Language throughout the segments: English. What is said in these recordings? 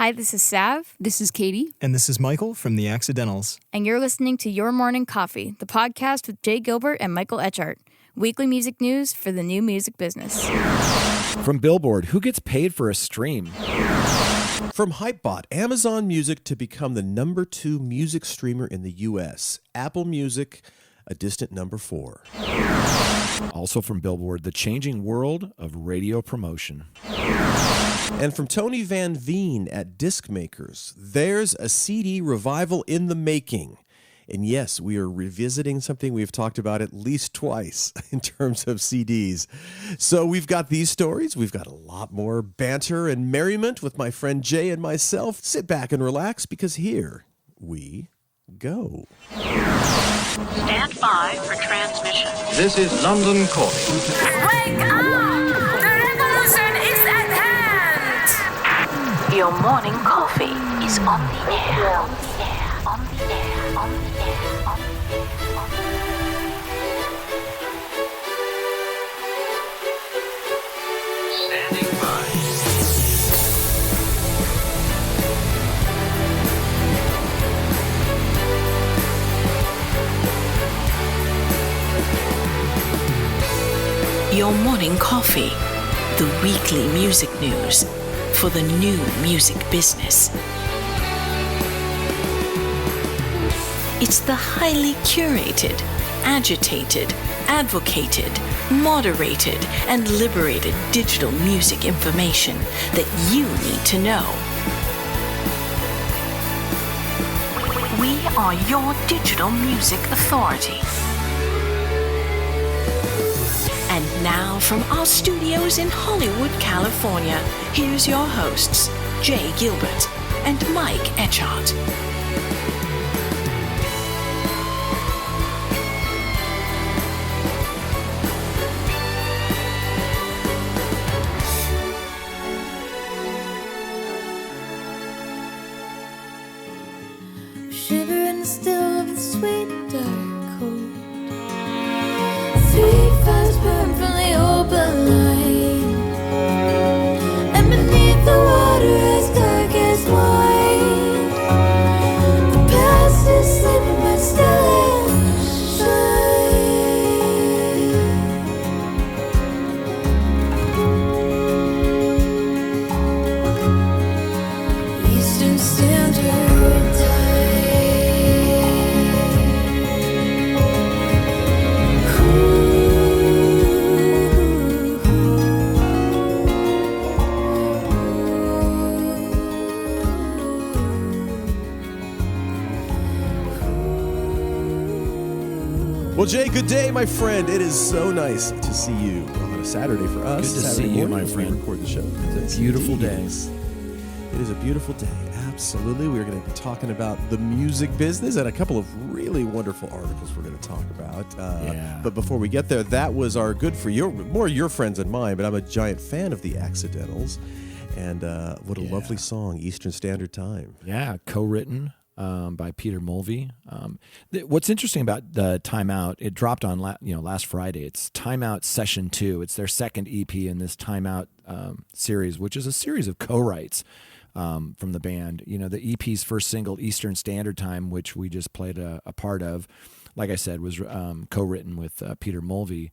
Hi, this is Sav. This is Katie. And this is Michael from The Accidentals. And you're listening to Your Morning Coffee, the podcast with Jay Gilbert and Michael Etchart. Weekly music news for the new music business. From Billboard, who gets paid for a stream? From Hypebot, Amazon Music to become the number 2 music streamer in the U.S. Apple Music, a distant number 4. Also from Billboard, the changing world of radio promotion. And from Tony Van Veen at Disc Makers, there's a CD revival in the making. And yes, we are revisiting something we've talked about at least twice in terms of CDs. So we've got these stories. We've got a lot more banter and merriment with my friend Jay and myself. Sit back and relax because here we go. Stand by for transmission. This is London calling. Wake up! The revolution is at hand! Your morning coffee is on the air. On the air. On the air. On the air. On the air. On the air. Standing by. Your morning coffee, the weekly music news for the new music business. It's the highly curated, agitated, advocated, moderated, and liberated digital music information that you need to know. We are your digital music authority. And now from our studios in Hollywood, California, here's your hosts, Jay Gilbert and Mike Etchart. Shiver in the still of the sweet dark cold. 3 fires burn from the open light, and beneath the water as dark as wine, the past is sleeping but still shine. Eastern Standard Time. Well, Jay, good day, my friend. It is so nice to see you on a Saturday for us. Good to Saturday see you, morning my as we friend. record the show. It's a beautiful day. It is a beautiful day. Absolutely. We're going to be talking about the music business and a couple of really wonderful articles we're going to talk about. But before we get there, that was our good for more your friends than mine, but I'm a giant fan of the Accidentals. And what a lovely song, Eastern Standard Time. Yeah, co-written by Peter Mulvey. What's interesting about the Time Out, it dropped on last Friday. It's Time Out Session 2. It's their second EP in this Time Out series, which is a series of co-writes from the band. You know, the EP's first single, Eastern Standard Time, which we just played a part of, like I said, was co-written with Peter Mulvey.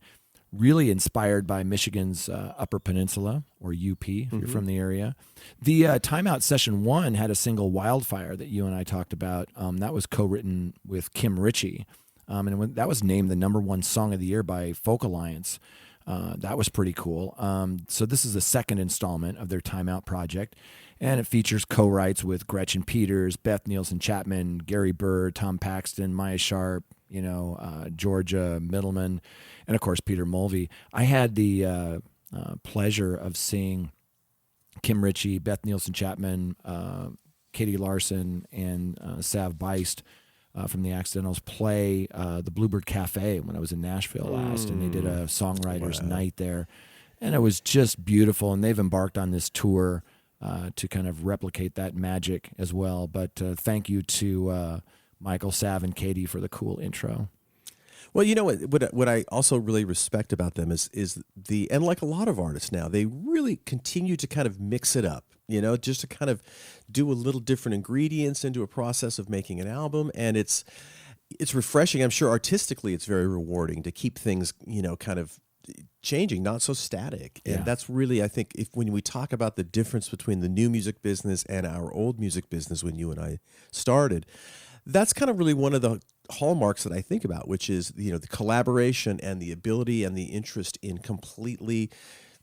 Really inspired by Michigan's Upper Peninsula, or UP, if you're from the area. The Time Out Session 1 had a single, Wildfire, that you and I talked about. That was co-written with Kim Ritchie. And that was named the #1 song of the year by Folk Alliance. That was pretty cool. So this is the second installment of their Time Out project. And it features co-writes with Gretchen Peters, Beth Nielsen Chapman, Gary Burr, Tom Paxton, Maya Sharp, Georgia Middleman, and of course Peter Mulvey. I had the pleasure of seeing Kim Ritchie, Beth Nielsen Chapman, Katie Larson, and Sav Beist from the Accidentals play the Bluebird Cafe when I was in Nashville last, and they did a songwriters night there, and it was just beautiful. And they've embarked on this tour to kind of replicate that magic as well. But thank you to Michael, Sav, and Katie for the cool intro. Well, you know what I also really respect about them is and like a lot of artists now, they really continue to kind of mix it up, just to kind of do a little different ingredients into a process of making an album, and it's refreshing. I'm sure artistically it's very rewarding to keep things, kind of changing, not so static. And that's really, I think, when we talk about the difference between the new music business and our old music business when you and I started, that's kind of really one of the hallmarks that I think about, which is, the collaboration and the ability and the interest in completely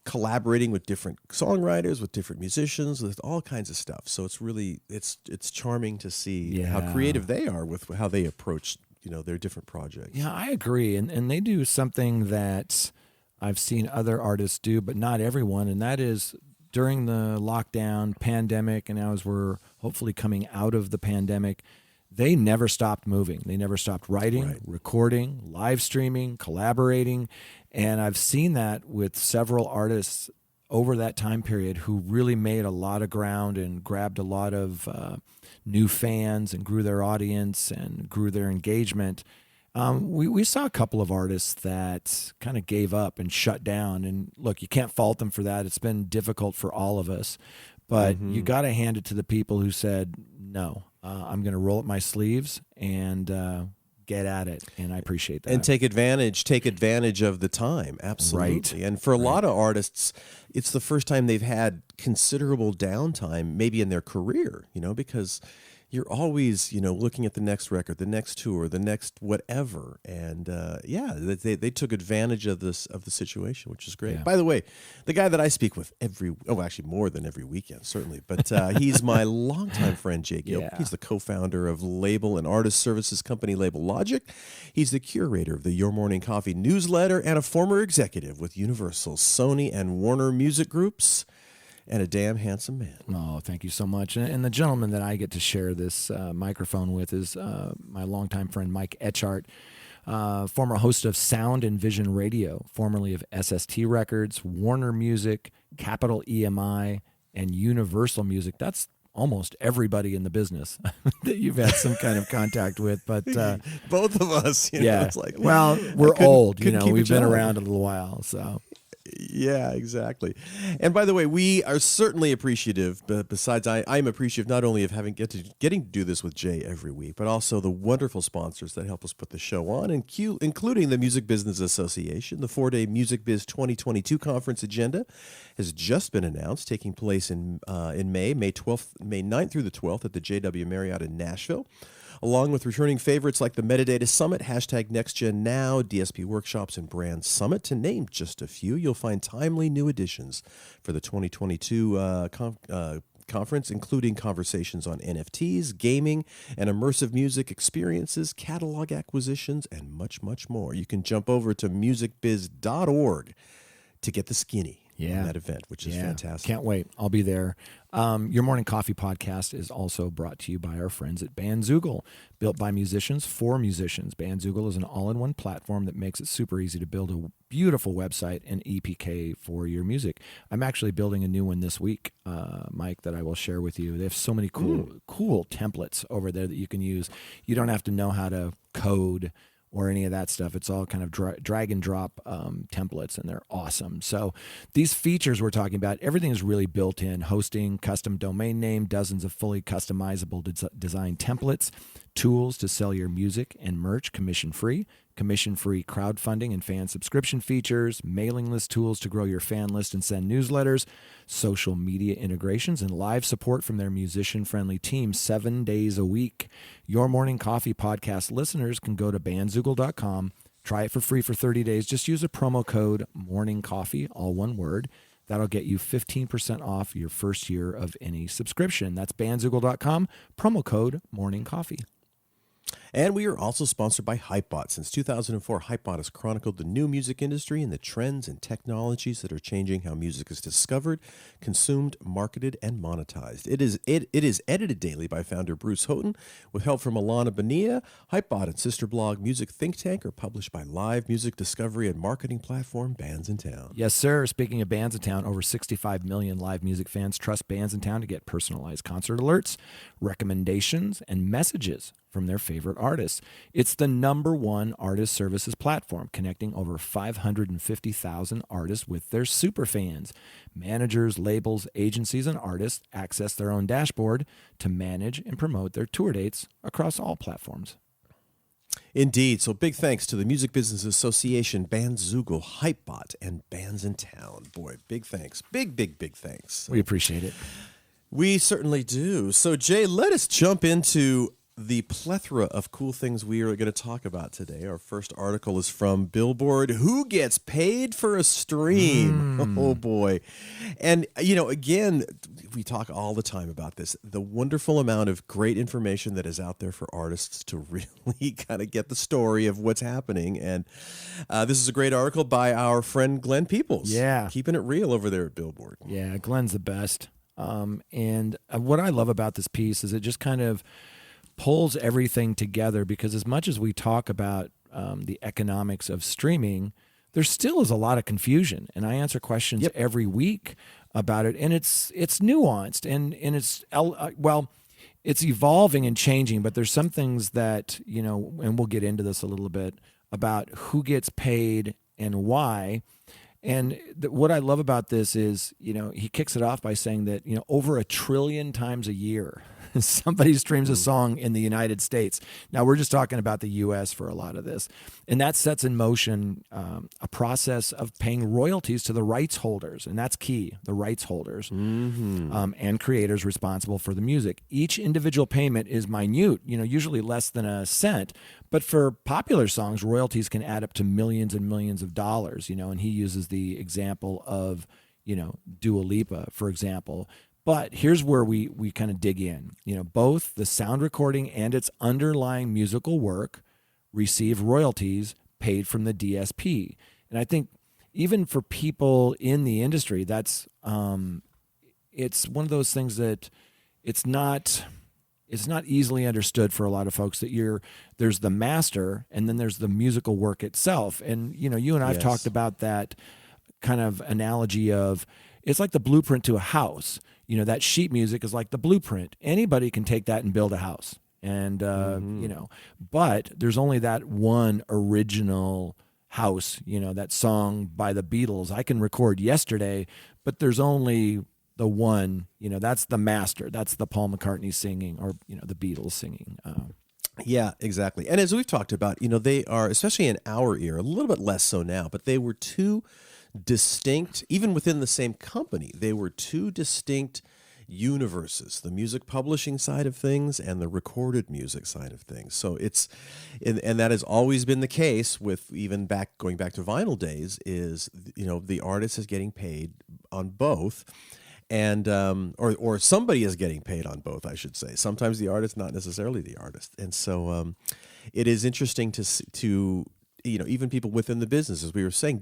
collaborating with different songwriters, with different musicians, with all kinds of stuff. So it's really, it's charming to see how creative they are with how they approach, their different projects. Yeah, I agree. And they do something that I've seen other artists do, but not everyone. And that is during the lockdown pandemic, and now as we're hopefully coming out of the pandemic, they never stopped moving. They never stopped writing, recording, live streaming, collaborating. And I've seen that with several artists over that time period who really made a lot of ground and grabbed a lot of new fans and grew their audience and grew their engagement. We saw a couple of artists that kind of gave up and shut down. And look, you can't fault them for that. It's been difficult for all of us. But you got to hand it to the people who said, no, I'm going to roll up my sleeves and get at it. And I appreciate that. And take advantage of the time. Absolutely. Right. And for a lot of artists, it's the first time they've had considerable downtime, maybe in their career, because you're always, looking at the next record, the next tour, the next whatever. And they took advantage of the situation, which is great. Yeah. By the way, the guy that I speak with actually more than every weekend, certainly, but he's my longtime friend, Jay Gilbert. Yeah. He's the co-founder of label and artist services company Label Logic. He's the curator of the Your Morning Coffee newsletter and a former executive with Universal, Sony, and Warner Music Groups. And a damn handsome man. Oh, thank you so much. And the gentleman that I get to share this microphone with is my longtime friend, Mike Etchart, former host of Sound and Vision Radio, formerly of SST Records, Warner Music, Capital EMI, and Universal Music. That's almost everybody in the business that you've had some kind of contact with. But both of us, it's like, well, we're old. couldn't keep We've a been job. around a little while, so. Yeah, exactly. And by the way, we are certainly appreciative. But besides, I'm appreciative not only of getting to do this with Jay every week, but also the wonderful sponsors that help us put the show on, including the Music Business Association. The 4-day Music Biz 2022 conference agenda has just been announced, taking place in May 9th through the 12th at the JW Marriott in Nashville. Along with returning favorites like the Metadata Summit, #NextGenNow, DSP Workshops, and Brand Summit, to name just a few, you'll find timely new additions for the 2022 conference, including conversations on NFTs, gaming, and immersive music experiences, catalog acquisitions, and much, much more. You can jump over to musicbiz.org to get the skinny on that event, which is fantastic. Can't wait. I'll be there. Your Morning Coffee podcast is also brought to you by our friends at Bandzoogle. Built by musicians for musicians, Bandzoogle is an all-in-one platform that makes it super easy to build a beautiful website and EPK for your music. I'm actually building a new one this week, Mike, that I will share with you. They have so many cool templates over there that you can use. You don't have to know how to code or any of that stuff. It's all kind of drag and drop templates, and they're awesome. So these features we're talking about, everything is really built in: hosting, custom domain name, dozens of fully customizable design templates, tools to sell your music and merch commission-free crowdfunding and fan subscription features, mailing list tools to grow your fan list and send newsletters, social media integrations, and live support from their musician-friendly team 7 days a week. Your Morning Coffee podcast listeners can go to bandzoogle.com, try it for free for 30 days. Just use a promo code MORNINGCOFFEE, all one word. That'll get you 15% off your first year of any subscription. That's bandzoogle.com, promo code MORNINGCOFFEE. And we are also sponsored by Hypebot. Since 2004, Hypebot has chronicled the new music industry and the trends and technologies that are changing how music is discovered, consumed, marketed, and monetized. It is edited daily by founder Bruce Houghton with help from Alana Bonilla. Hypebot and sister blog Music Think Tank are published by live music discovery and marketing platform Bands in Town. Yes, sir. Speaking of Bands in Town, over 65 million live music fans trust Bands in Town to get personalized concert alerts, recommendations, and messages from their favorite artists. It's the #1 artist services platform, connecting over 550,000 artists with their super fans. Managers, labels, agencies, and artists access their own dashboard to manage and promote their tour dates across all platforms. Indeed. So big thanks to the Music Business Association, Bandzoogle, Hypebot, and Bands in Town. Boy, big thanks. Big thanks. We appreciate it. We certainly do. So, Jay, let us jump into the plethora of cool things we are going to talk about today. Our first article is from Billboard. Who gets paid for a stream? Oh, boy. And, again, we talk all the time about this, the wonderful amount of great information that is out there for artists to really kind of get the story of what's happening. And this is a great article by our friend Glenn Peoples. Yeah. Keeping it real over there at Billboard. Yeah, Glenn's the best. And what I love about this piece is it just kind of pulls everything together, because as much as we talk about the economics of streaming, there still is a lot of confusion. And I answer questions every week about it. And it's nuanced and it's evolving and changing, but there's some things that, and we'll get into this a little bit about who gets paid and why. And what I love about this is, he kicks it off by saying that, over 1 trillion times a year, somebody streams a song in the United States. Now, we're just talking about the U.S. for a lot of this. And that sets in motion a process of paying royalties to the rights holders. And that's key, the rights holders and creators responsible for the music. Each individual payment is minute, usually less than a cent. But for popular songs, royalties can add up to millions and millions of dollars, and he uses the example of, Dua Lipa, for example. But here's where we kind of dig in. Both the sound recording and its underlying musical work receive royalties paid from the DSP. And I think even for people in the industry, that's it's one of those things that it's not easily understood for a lot of folks, that there's the master and then there's the musical work itself. And, you and I have talked about that kind of analogy of, it's like the blueprint to a house. That sheet music is like the blueprint. Anybody can take that and build a house. And, but there's only that one original house, that song by the Beatles I can record yesterday, but there's only the one, that's the master. That's the Paul McCartney singing, or, the Beatles singing. Yeah, exactly. And as we've talked about, they are, especially in our era, a little bit less so now, but they were two distinct, even within the same company, they were two distinct universes, the music publishing side of things and the recorded music side of things. So and that has always been the case with going back to vinyl days, is, the artist is getting paid on both. And or somebody is getting paid on both, I should say. Sometimes the artist, not necessarily the artist. And so it is interesting to even people within the business, as we were saying,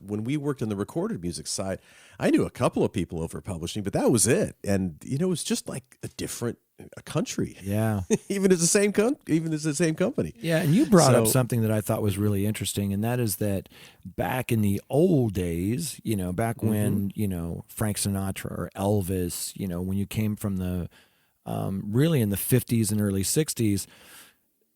when we worked in the recorded music side, I knew a couple of people over publishing, but that was it. And, it was just like a country. Yeah. even as the same company. Yeah. And you brought up something that I thought was really interesting. And that is that back in the old days, back when, Frank Sinatra or Elvis, when you came from the, really in the 50s and early 60s,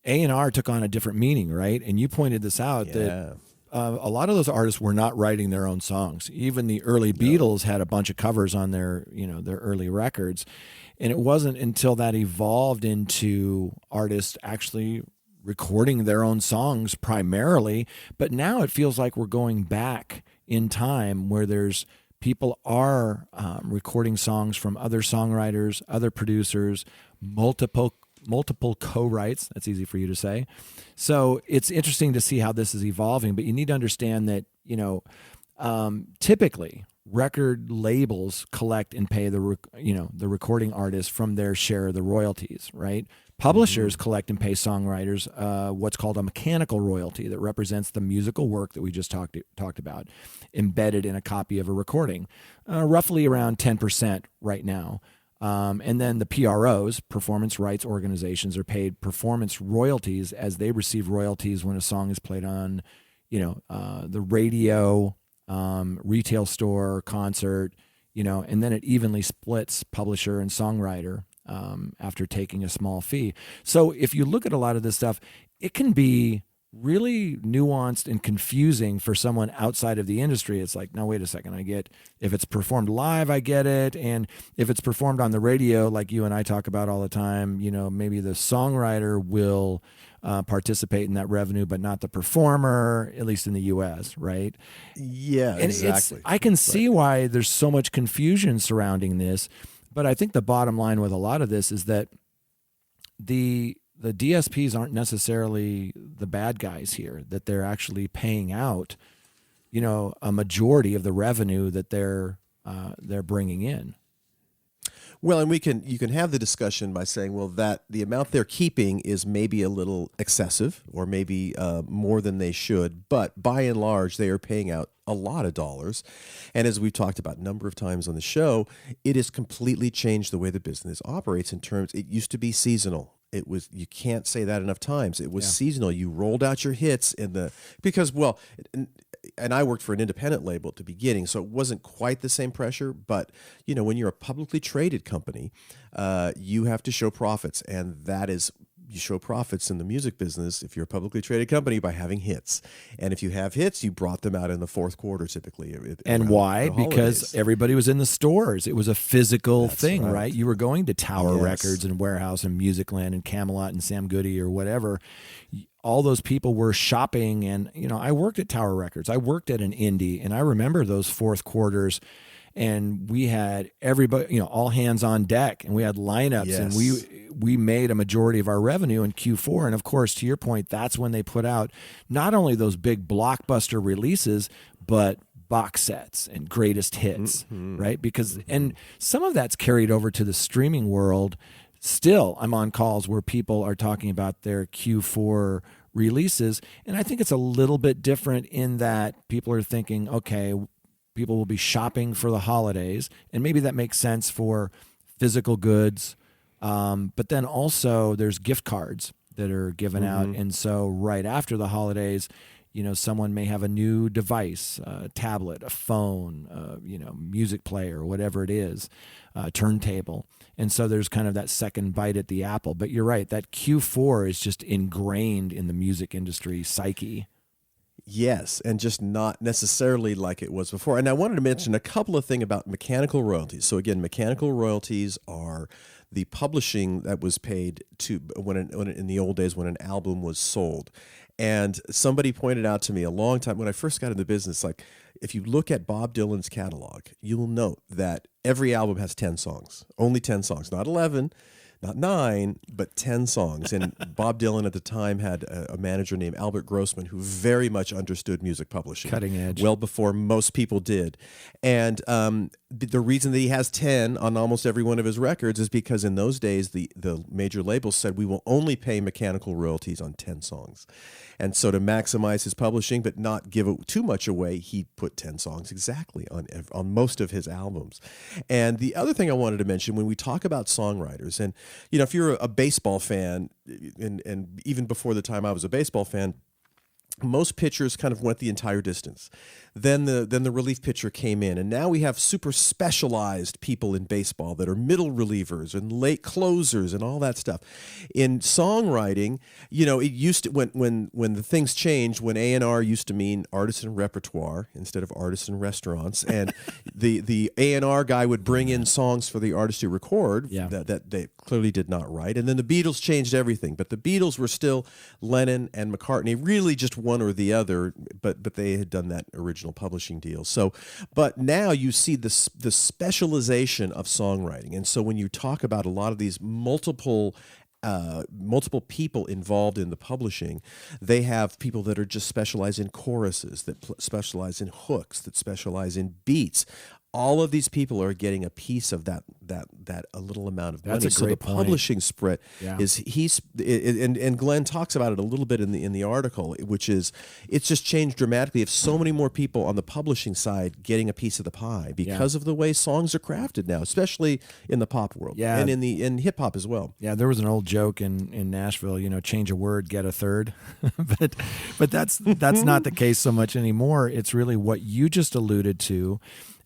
A&R took on a different meaning, right? And you pointed this out, that a lot of those artists were not writing their own songs. Even the early Beatles had a bunch of covers on their early records. And it wasn't until that evolved into artists actually recording their own songs primarily. But now it feels like we're going back in time, where people are recording songs from other songwriters, other producers, multiple co-writes. That's easy for you to say. So it's interesting to see how this is evolving, but you need to understand that, typically record labels collect and pay the recording artists from their share of the royalties, right? Publishers collect and pay songwriters what's called a mechanical royalty that represents the musical work that we just talked about, embedded in a copy of a recording, roughly around 10% right now. And then the PROs, performance rights organizations, are paid performance royalties as they receive royalties when a song is played on, the radio, retail store, concert, and then it evenly splits publisher and songwriter. after taking a small fee. So if you look at a lot of this stuff, it can be really nuanced and confusing for someone outside of the industry. It's like, no, wait a second. If it's performed live, I get it. And if it's performed on the radio, like you and I talk about all the time, maybe the songwriter will participate in that revenue, but not the performer, at least in the U.S., right? Yeah, and exactly. I can see why there's so much confusion surrounding this, but I think the bottom line with a lot of this is that the DSPs aren't necessarily the bad guys here, that they're actually paying out, a majority of the revenue that they're bringing in. Well, and you can have the discussion by saying, well, that the amount they're keeping is maybe a little excessive or maybe more than they should, but by and large, they are paying out a lot of dollars. And as we've talked about a number of times on the show, it has completely changed the way the business operates in terms, it used to be seasonal. You can't say that enough times. It was seasonal. You rolled out your hits because I worked for an independent label at the beginning, so it wasn't quite the same pressure. But, when you're a publicly traded company, you have to show profits. And you show profits in the music business if you're a publicly traded company by having hits. And if you have hits, you brought them out in the fourth quarter typically. And why? Because everybody was in the stores. It was a physical thing, right? You were going to Tower Records and Warehouse and Musicland and Camelot and Sam Goody or whatever. All those people were shopping. And, I worked at Tower Records. I worked at an indie. And I remember those fourth quarters. And we had everybody, all hands on deck, and we had lineups, and we made a majority of our revenue in Q4. And of course, to your point, that's when they put out not only those big blockbuster releases, but box sets and greatest hits, right? And some of that's carried over to the streaming world. Still, I'm on calls where people are talking about their Q4 releases, and I think it's a little bit different in that people are thinking, okay, people will be shopping for the holidays, and maybe that makes sense for physical goods. But then also there's gift cards that are given out. And so right after the holidays, someone may have a new device, a tablet, a phone, music player, whatever it is, turntable. And so there's kind of that second bite at the apple. But you're right, that Q4 is just ingrained in the music industry psyche. Yes, and just not necessarily like it was before. And I wanted to mention a couple of things about mechanical royalties. So again, mechanical royalties are the publishing that was paid to when in the old days when an album was sold. And somebody pointed out to me a long time when I first got in the business, like if you look at Bob Dylan's catalog, you'll note that every album has 10 songs, only 10 songs, not 11. Not 9, but 10 songs. And Bob Dylan at the time had a manager named Albert Grossman who very much understood music publishing. Cutting edge. Well before most people did. And the reason that he has 10 on almost every one of his records is because in those days, the major labels said, we will only pay mechanical royalties on 10 songs. And so to maximize his publishing but not give it too much away, he put 10 songs exactly on most of his albums. And the other thing I wanted to mention when we talk about songwriters, and if you're a baseball fan, and even before the time I was a baseball fan, most pitchers kind of went the entire distance. Then the relief pitcher came in, and now we have super specialized people in baseball that are middle relievers and late closers and all that stuff. In songwriting, it used to when the things changed, when A&R used to mean artisan repertoire instead of artisan restaurants, and the A&R guy would bring in songs for the artist to record that they clearly did not write, and then the Beatles changed everything. But the Beatles were still Lennon and McCartney, really just one or the other, but they had done that original publishing deal. So, but now you see the specialization of songwriting, and so when you talk about a lot of these multiple people involved in the publishing, they have people that are just specialized in choruses, that specialize in hooks, that specialize in beats. All of these people are getting a piece of that a little amount of money. That's a great so the point. publishing spread is and Glenn talks about it a little bit in the article, which is it's just changed dramatically. If so many more people on the publishing side getting a piece of the pie because of the way songs are crafted now, especially in the pop world and in hip hop as well. Yeah, there was an old joke in Nashville, change a word, get a third, but that's not the case so much anymore. It's really what you just alluded to.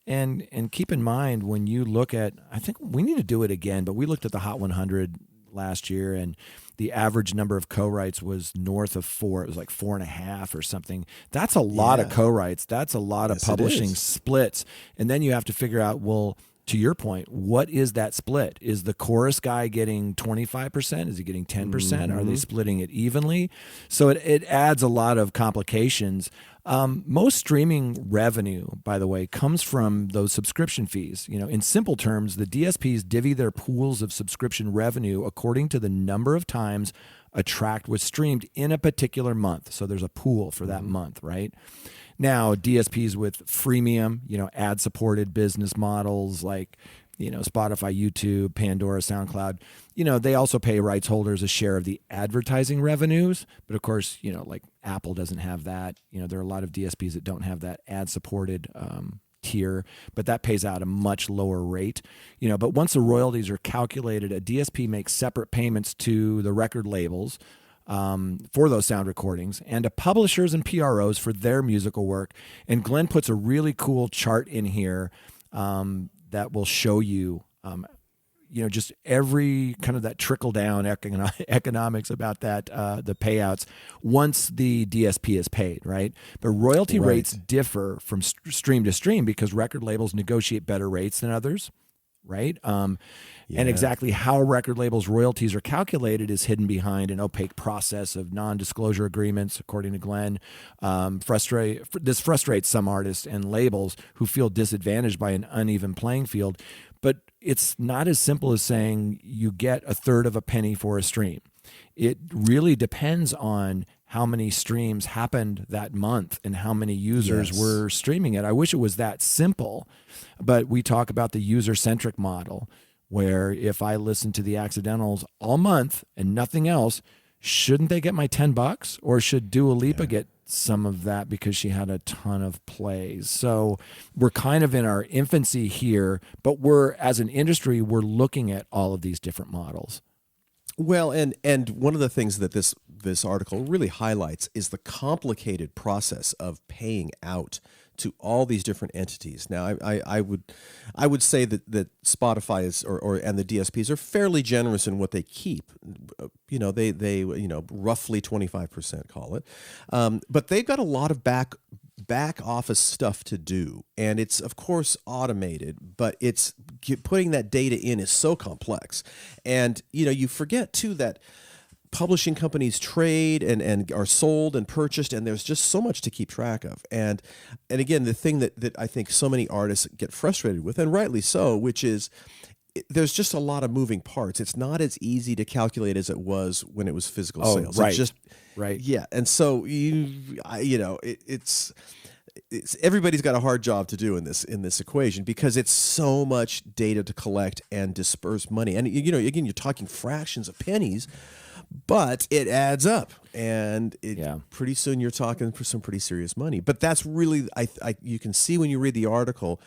And keep in mind when you look at, I think we need to do it again, but we looked at the Hot 100 last year, and the average number of co-writes was north of 4. It was like 4.5 or something. That's a lot of co-writes. That's a lot of publishing splits. And then you have to figure out, well, to your point, what is that split? Is the chorus guy getting 25%? Is he getting 10%? Are they splitting it evenly? So it adds a lot of complications. Most streaming revenue, by the way, comes from those subscription fees. In simple terms, the DSPs divvy their pools of subscription revenue according to the number of times a track was streamed in a particular month. So there's a pool for that month, right? Now, DSPs with freemium, ad-supported business models like, Spotify, YouTube, Pandora, SoundCloud, they also pay rights holders a share of the advertising revenues. But of course, like Apple doesn't have that. There are a lot of DSPs that don't have that ad-supported tier, but that pays out a much lower rate. But once the royalties are calculated, a DSP makes separate payments to the record labels for those sound recordings and to publishers and PROs for their musical work. And Glenn puts a really cool chart in here that will show you, just every kind of that trickle down economics about that, the payouts once the DSP is paid, right? But royalty rates differ from stream to stream because record labels negotiate better rates than others, right? And exactly how record labels' royalties are calculated is hidden behind an opaque process of non-disclosure agreements, according to Glenn. This frustrates some artists and labels who feel disadvantaged by an uneven playing field. But it's not as simple as saying you get a third of a penny for a stream. It really depends on how many streams happened that month and how many users were streaming it. I wish it was that simple, but we talk about the user-centric model, where if I listen to the Accidentals all month and nothing else, shouldn't they get my $10, or should Dua Lipa get some of that because she had a ton of plays? So we're kind of in our infancy here, but as an industry, we're looking at all of these different models. Well, and one of the things that this article really highlights is the complicated process of paying out to all these different entities. Now, I would say that Spotify is and the DSPs are fairly generous in what they keep. They roughly 25%, call it, but they've got a lot of back office stuff to do, and it's of course automated, but it's putting that data in is so complex. And you forget too that publishing companies trade and are sold and purchased, and there's just so much to keep track of. And again, the thing that I think so many artists get frustrated with, and rightly so, which is there's just a lot of moving parts. It's not as easy to calculate as it was when it was physical sales. Right. It's just right. Yeah. And so it's everybody's got a hard job to do in this equation because it's so much data to collect and disperse money. And again, you're talking fractions of pennies, but it adds up, and pretty soon you're talking for some pretty serious money. But that's really, you can see when you read the article,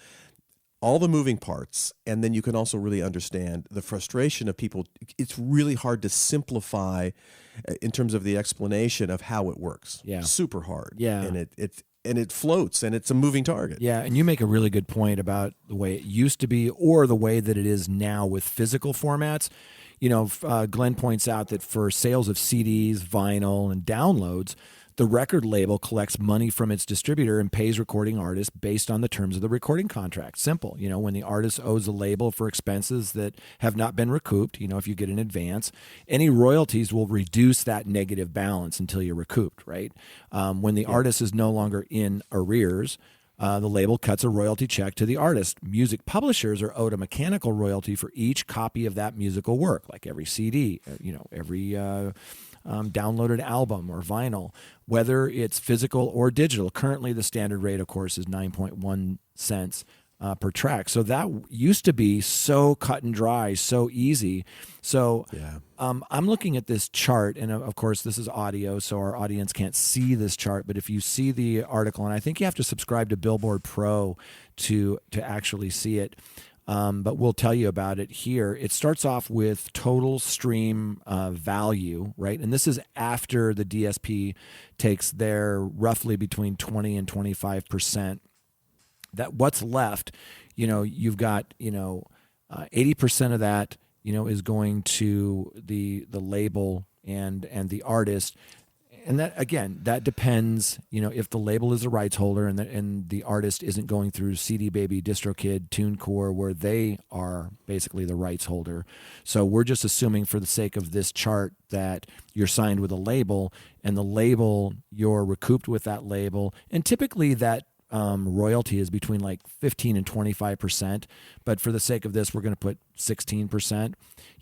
all the moving parts, and then you can also really understand the frustration of people. It's really hard to simplify in terms of the explanation of how it works. Yeah. Super hard. Yeah. And it floats, and it's a moving target. Yeah, and you make a really good point about the way it used to be or the way that it is now with physical formats. Glenn points out that for sales of CDs, vinyl, and downloads, the record label collects money from its distributor and pays recording artists based on the terms of the recording contract. Simple. When the artist owes a label for expenses that have not been recouped, if you get an advance, any royalties will reduce that negative balance until you're recouped, right? When the artist is no longer in arrears, the label cuts a royalty check to the artist. Music publishers are owed a mechanical royalty for each copy of that musical work, like every CD, every downloaded album or vinyl, whether it's physical or digital. Currently, the standard rate, of course, is 9.1 cents per track. So that used to be so cut and dry, so easy. So I'm looking at this chart, and of course this is audio, so our audience can't see this chart, but if you see the article, and I think you have to subscribe to Billboard Pro to actually see it, but we'll tell you about it here. It starts off with total stream value, right? And this is after the DSP takes their roughly between 20 and 25% that what's left, you've got 80% of that is going to the label and the artist. And that, again, that depends, if the label is the rights holder and the artist isn't going through CD Baby, DistroKid, TuneCore, where they are basically the rights holder. So we're just assuming for the sake of this chart that you're signed with a label, and the label, you're recouped with that label. And typically that royalty is between like 15 and 25%. But for the sake of this, we're going to put 16%,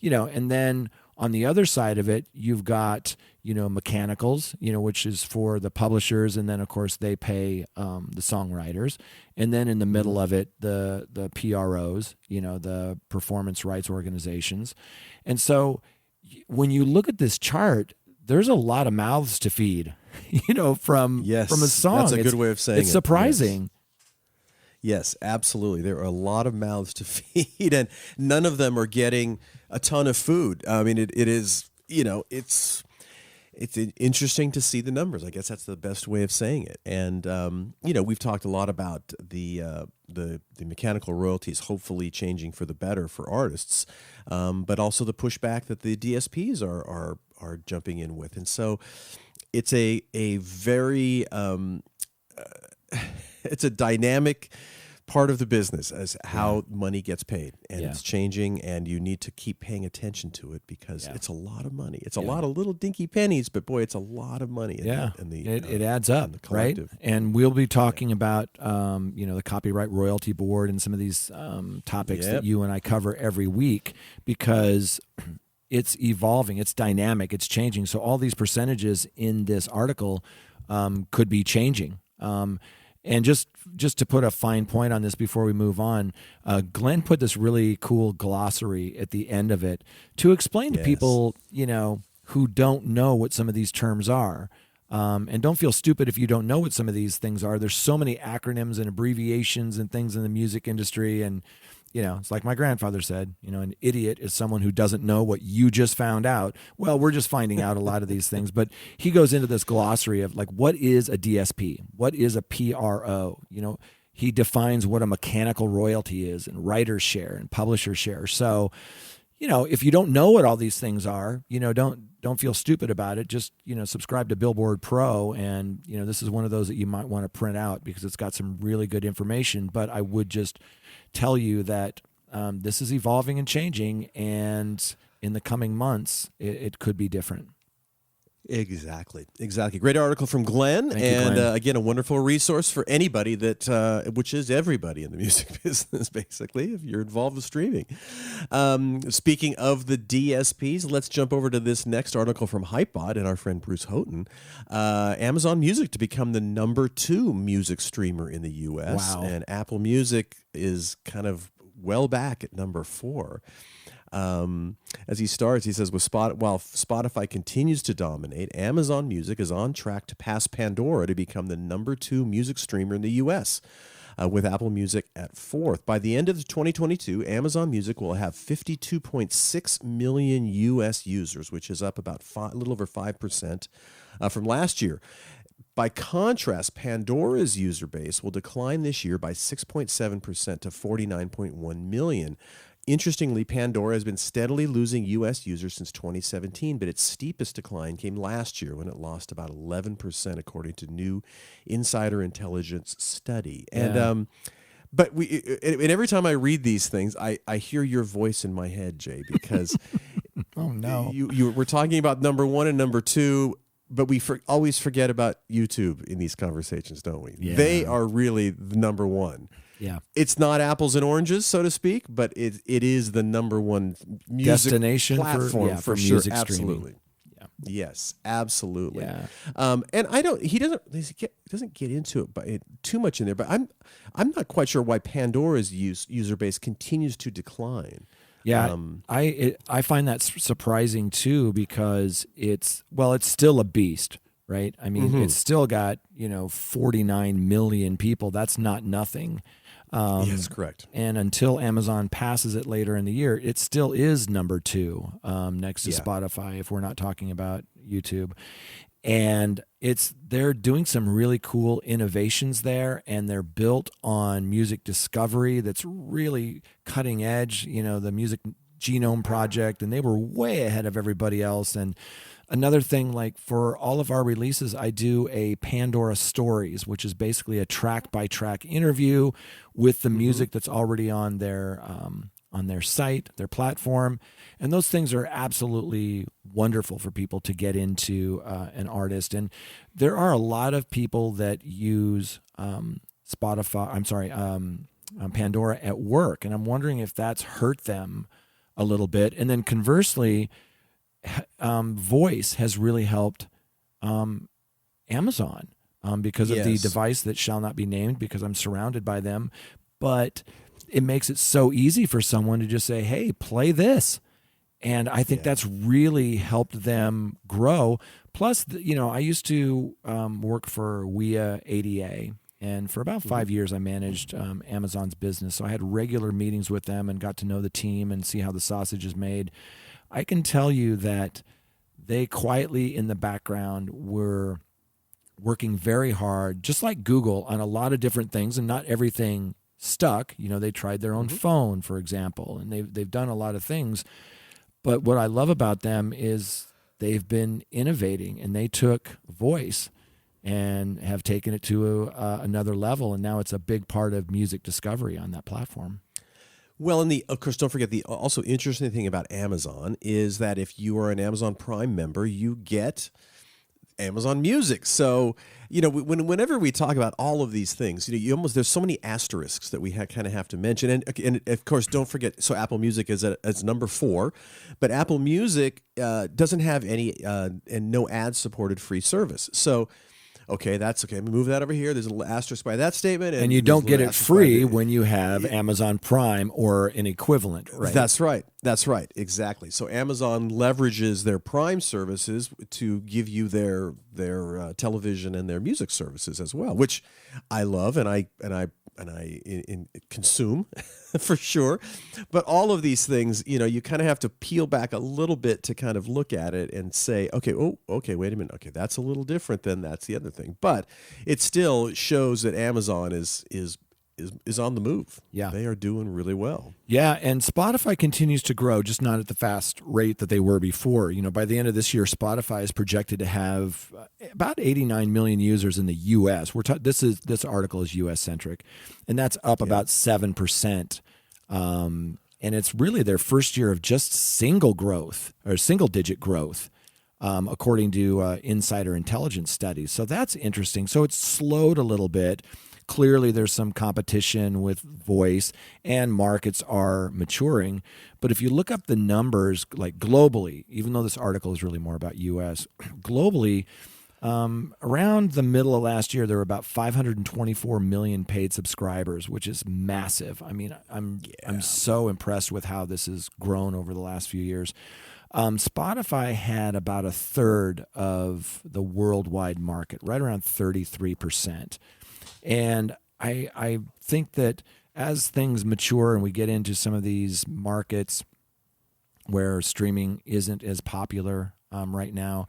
and then on the other side of it, you've got, mechanicals, which is for the publishers. And then, of course, they pay the songwriters. And then in the middle of it, the PROs, the performance rights organizations. And so when you look at this chart, there's a lot of mouths to feed, from a song. That's a good way of saying it. It's surprising. Yes, absolutely. There are a lot of mouths to feed, and none of them are getting a ton of food. I mean, it is, it's interesting to see the numbers. I guess that's the best way of saying it. And we've talked a lot about the mechanical royalties hopefully changing for the better for artists, but also the pushback that the DSPs are jumping in with. And so it's a very it's a dynamic part of the business as how money gets paid, and it's changing, and you need to keep paying attention to it because it's a lot of money. It's a lot of little dinky pennies, but boy, it's a lot of money. It adds up, right? And we'll be talking about the Copyright Royalty Board and some of these topics that you and I cover every week, because it's evolving, it's dynamic, it's changing. So all these percentages in this article could be changing. And just to put a fine point on this before we move on, Glenn put this really cool glossary at the end of it to explain to people, who don't know what some of these terms are. And don't feel stupid if you don't know what some of these things are. There's so many acronyms and abbreviations and things in the music industry. And, it's like my grandfather said, an idiot is someone who doesn't know what you just found out. Well, we're just finding out a lot of these things. But he goes into this glossary of like, what is a DSP? What is a PRO? He defines what a mechanical royalty is, and writer's share and publisher share. So, if you don't know what all these things are, don't feel stupid about it. Just, subscribe to Billboard Pro. And, this is one of those that you might want to print out because it's got some really good information. But I would just tell you that this is evolving and changing. And in the coming months, it could be different. Exactly. Great article from Glenn. Thank you, Glenn. Again, a wonderful resource for anybody that, which is everybody in the music business, basically, if you're involved with streaming. Speaking of the DSPs, let's jump over to this next article from Hypebot and our friend Bruce Houghton. Amazon Music to become the number 2 music streamer in the U.S. Wow. And Apple Music is kind of well back at number 4. As he starts, he says, while Spotify continues to dominate, Amazon Music is on track to pass Pandora to become the number 2 music streamer in the U.S., with Apple Music at 4th. By the end of 2022, Amazon Music will have 52.6 million U.S. users, which is up about a little over 5% from last year. By contrast, Pandora's user base will decline this year by 6.7% to 49.1 million. Interestingly, Pandora has been steadily losing U.S. users since 2017, but its steepest decline came last year when it lost about 11%, according to new insider intelligence study. And but every time I read these things, I hear your voice in my head, Jay, because oh no, we're talking about number 1 and number 2. But we always forget about YouTube in these conversations, don't we? Yeah. They are really the number 1. Yeah, it's not apples and oranges, so to speak, but it is the number 1 music destination platform for sure. music Absolutely. streaming. Yeah. Yes, absolutely. Yeah. And he doesn't get into it, but too much in there. But I'm not quite sure why Pandora's user base continues to decline. Yeah, I find that surprising too, because it's still a beast, right? I mean, it's still got 49 million people. That's not nothing. Yes, correct. And until Amazon passes it later in the year, it still is number 2 next to Spotify, if we're not talking about YouTube. And they're doing some really cool innovations there, and they're built on music discovery that's really cutting edge, the Music Genome Project, and they were way ahead of everybody else. And another thing, like for all of our releases, I do a Pandora Stories, which is basically a track-by-track interview with the music that's already on their site, their platform. And those things are absolutely wonderful for people to get into an artist. And there are a lot of people that use Pandora at work. And I'm wondering if that's hurt them a little bit. And then conversely, voice has really helped Amazon because of the device that shall not be named, because I'm surrounded by them. But it makes it so easy for someone to just say, hey, play this. And I think that's really helped them grow. Plus, I used to work for WIA ADA. And for about 5 years, I managed Amazon's business. So I had regular meetings with them and got to know the team and see how the sausage is made. I can tell you that they quietly in the background were working very hard, just like Google, on a lot of different things, and not everything stuck. They tried their own phone, for example, and they've done a lot of things. But what I love about them is they've been innovating, and they took voice and have taken it to another level, and now it's a big part of music discovery on that platform. Well, and of course, don't forget the also interesting thing about Amazon is that if you are an Amazon Prime member, you get Amazon Music. So, whenever we talk about all of these things, there's so many asterisks that we kind of have to mention. And of course, don't forget, so Apple Music is number 4, but Apple Music doesn't have any and no ad-supported free service. So, okay, that's okay. Move that over here. There's a little asterisk by that statement. And you don't get it free when you have Amazon Prime or an equivalent, right? That's right. Exactly. So Amazon leverages their Prime services to give you their television and their music services as well, which I love and I consume for sure. But all of these things, you kind of have to peel back a little bit to kind of look at it and say, okay, wait a minute. Okay, that's a little different than that's the other thing. But it still shows that Amazon is on the move. Yeah. They are doing really well. Yeah, and Spotify continues to grow, just not at the fast rate that they were before. By the end of this year, Spotify is projected to have about 89 million users in the U.S. This article is U.S. centric, and that's up about 7%. And it's really their first year of just single digit growth, according to Insider Intelligence studies. So that's interesting. So it's slowed a little bit. Clearly, there's some competition with voice, and markets are maturing. But if you look up the numbers, like globally, even though this article is really more about U.S., globally, around the middle of last year, there were about 524 million paid subscribers, which is massive. I mean, I'm so impressed with how this has grown over the last few years. Spotify had about a third of the worldwide market, right around 33%. And I think that as things mature and we get into some of these markets where streaming isn't as popular right now,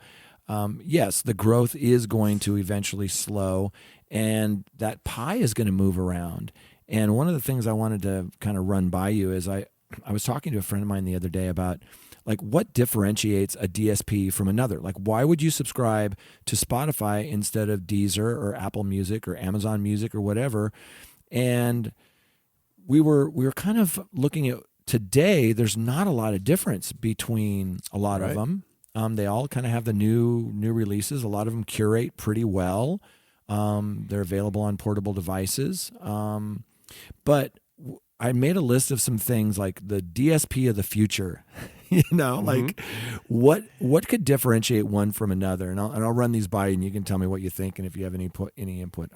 yes, the growth is going to eventually slow, and that pie is going to move around. And one of the things I wanted to kind of run by you is I was talking to a friend of mine the other day about like what differentiates a DSP from another. Like, why would you subscribe to Spotify instead of Deezer or Apple Music or Amazon Music or whatever? And we were kind of looking at today. There's not a lot of difference between a lot of them. They all kind of have the new releases. A lot of them curate pretty well. They're available on portable devices. But I made a list of some things like the DSP of the future. Like what could differentiate one from another, and I'll run these by you, and you can tell me what you think, and if you have any input.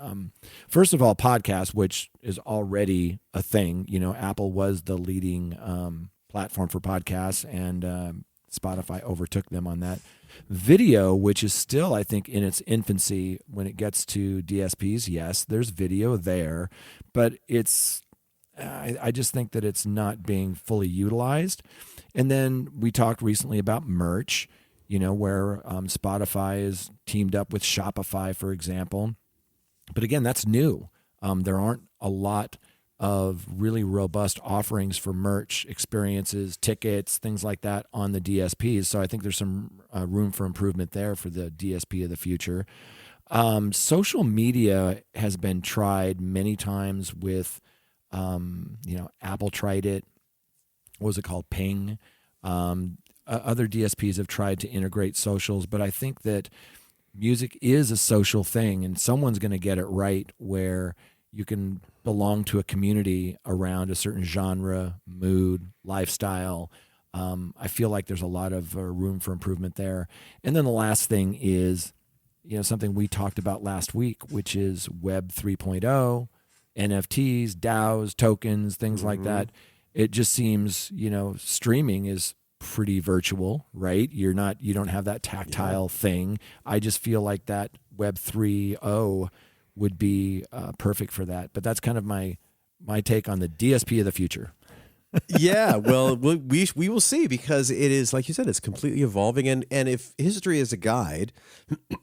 First of all, podcast, which is already a thing. Apple was the leading platform for podcasts, and Spotify overtook them on that. Video, which is still, I think, in its infancy when it gets to DSPs. Yes, there's video there, but it's. I just think that it's not being fully utilized. And then we talked recently about merch, where Spotify is teamed up with Shopify, for example. But again, that's new. There aren't a lot of really robust offerings for merch, experiences, tickets, things like that on the DSPs. So I think there's some room for improvement there for the DSP of the future. Social media has been tried many times with, Apple tried it. What was it called? Ping. Other DSPs have tried to integrate socials, but I think that music is a social thing, and someone's going to get it right where you can belong to a community around a certain genre, mood, lifestyle. I feel like there's a lot of room for improvement there. And then the last thing is, something we talked about last week, which is Web 3.0, NFTs, DAOs, tokens, things like that. It just seems, streaming is pretty virtual, right? You don't have that tactile thing. I just feel like that Web 3.0 would be perfect for that. But that's kind of my take on the DSP of the future. Yeah, well, we will see, because it is, like you said, it's completely evolving, and if history is a guide,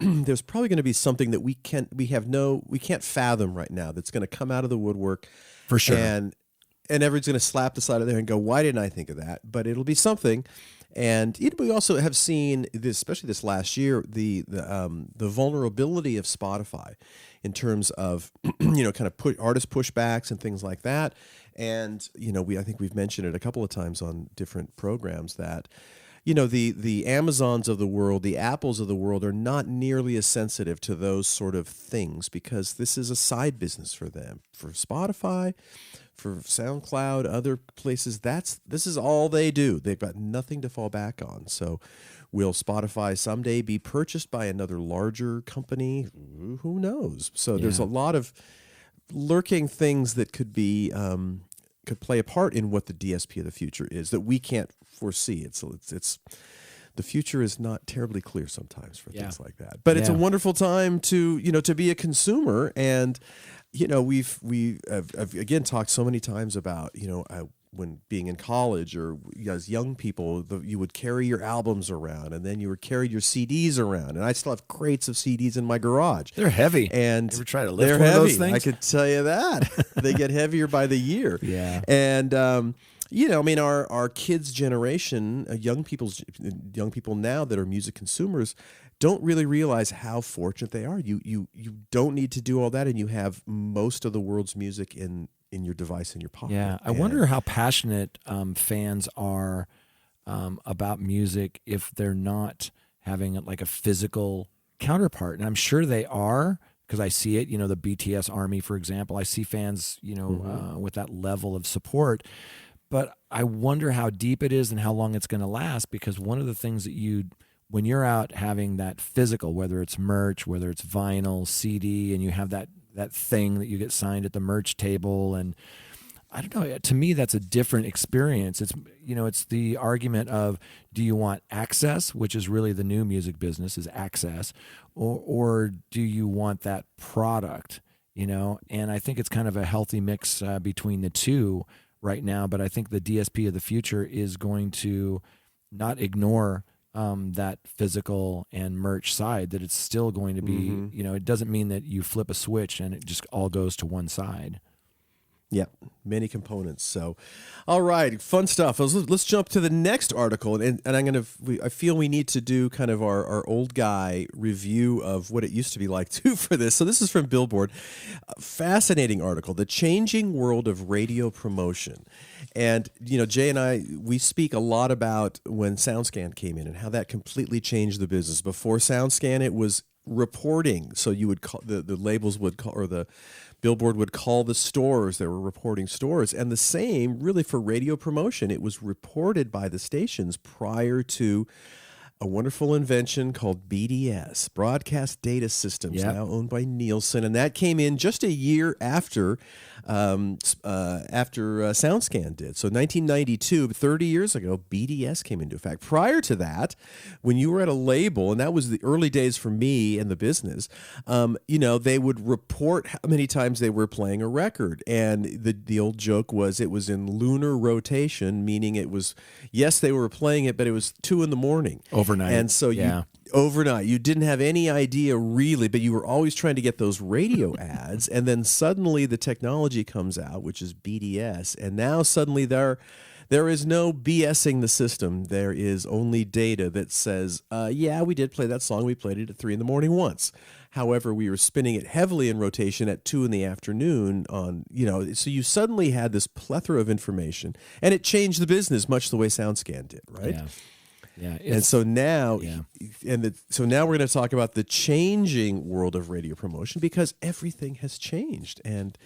there's probably going to be something that we can't fathom right now that's going to come out of the woodwork For sure. and everyone's going to slap the side of there and go, why didn't I think of that? But it'll be something. And we also have seen this, especially this last year, the vulnerability of Spotify in terms of kind of artist pushbacks and things like that. And I think we've mentioned it a couple of times on different programs that the Amazons of the world, the Apples of the world are not nearly as sensitive to those sort of things, because this is a side business for them. For Spotify, for SoundCloud, other places, this is all they do. They've got nothing to fall back on. So will Spotify someday be purchased by another larger company? Who knows? So there's a lot of lurking things that could play a part in what the DSP of the future is that we can't foresee. It's the future is not terribly clear sometimes for things like that. But it's a wonderful time to be a consumer. And we've again talked so many times about when being in college, or as young people, you would carry your albums around, and then you would carry your CDs around. And I still have crates of CDs in my garage. They're heavy. And you ever try to lift they're one heavy. of those things? I could tell you that. They get heavier by the year. Yeah. And our kids' generation, young people now that are music consumers, don't really realize how fortunate they are. You don't need to do all that, and you have most of the world's music in your device in your pocket. Yeah, I wonder how passionate fans are about music if they're not having like a physical counterpart. And I'm sure they are, because I see it. The BTS Army, for example, I see fans, with that level of support. But I wonder how deep it is and how long it's going to last, because one of the things that when you're out having that physical, whether it's merch, whether it's vinyl, CD, and you have that thing that you get signed at the merch table, and I don't know, to me that's a different experience. It's it's the argument of, do you want access, which is really the new music business, is access, or do you want that product? And I think it's kind of a healthy mix between the two right now. But I think the DSP of the future is going to not ignore that physical and merch side, that it's still going to be, it doesn't mean that you flip a switch and it just all goes to one side. Yeah, many components. So, all right, fun stuff. Let's jump to the next article, and I feel we need to do kind of our old guy review of what it used to be like too for this. So this is from Billboard, a fascinating article, "The Changing World of Radio Promotion." And Jay and I, we speak a lot about when SoundScan came in and how that completely changed the business. Before SoundScan, it was reporting. So you would call the labels would call, or the Billboard would call the stores that were reporting stores. And the same really for radio promotion. It was reported by the stations prior to a wonderful invention called BDS, Broadcast Data Systems, now owned by Nielsen. And that came in just a year after SoundScan did. So 1992, 30 years ago, BDS came into effect. Prior to that, when you were at a label, and that was the early days for me in the business, they would report how many times they were playing a record. And the old joke was it was in lunar rotation, meaning it was, yes, they were playing it, but it was 2 a.m. overnight. And so overnight, you didn't have any idea really, but you were always trying to get those radio ads. And then suddenly the technology comes out, which is BDS. And now suddenly there is no BSing the system. There is only data that says, yeah, we did play that song. We played it at 3 a.m. once. However, we were spinning it heavily in rotation at 2 p.m. So you suddenly had this plethora of information, and it changed the business much the way SoundScan did, right? Yeah. And so now, now we're going to talk about the changing world of radio promotion, because everything has changed, and